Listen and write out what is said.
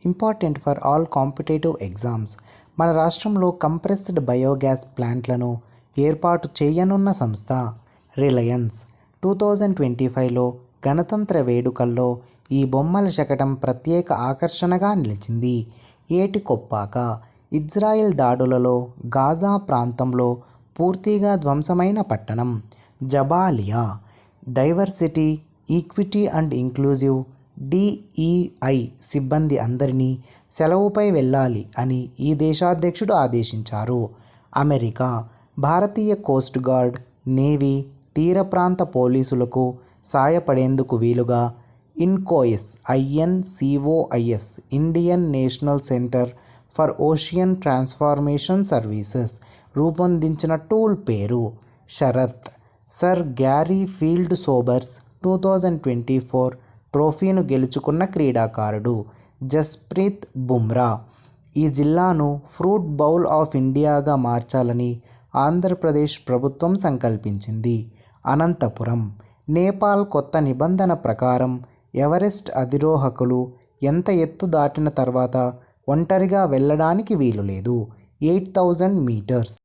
Important for all competitive exams. మన రాష్ట్రంలో compressed biogas ప్లాంట్లను ఏర్పాటు చేయనున్న సంస్థ రిలయన్స్. 2025లో గణతంత్ర వేడుకల్లో ఈ బొమ్మల శకటం ప్రత్యేక ఆకర్షణగా నిలిచింది. ఏటికొప్పాక ఇజ్రాయెల్ దాడులలో గాజా ప్రాంతంలో పూర్తిగా ధ్వంసమైన పట్టణం Jabalia. Diversity, equity and inclusive DEI సిబ్బంది అందరినీ సెలవుపై వెళ్ళాలి అని ఈ దేశాధ్యక్షుడు ఆదేశించారు. అమెరికా భారతీయ కోస్ట్ గార్డ్, నేవీ, తీర ప్రాంత పోలీసులకు సాయపడేందుకు వీలుగా INCOIS Indian national centre for ocean transformation services రూపొందించిన టూల్ పేరు షరత్. సర్ గ్యారీ ఫీల్డ్ సోబర్స్ 2024 ట్రోఫీను గెలుచుకున్న క్రీడాకారుడు జస్ప్రీత్ బుమ్రా. ఈ జిల్లాను ఫ్రూట్ బౌల్ ఆఫ్ ఇండియాగా మార్చాలని ఆంధ్రప్రదేశ్ ప్రభుత్వం సంకల్పించింది. అనంతపురం నేపాల్ కొత్త నిబంధన ప్రకారం ఎవరెస్ట్ అధిరోహకులు ఎంత ఎత్తు దాటిన తర్వాత ఒంటరిగా వెళ్ళడానికి వీలులేదు. 8000 మీటర్స్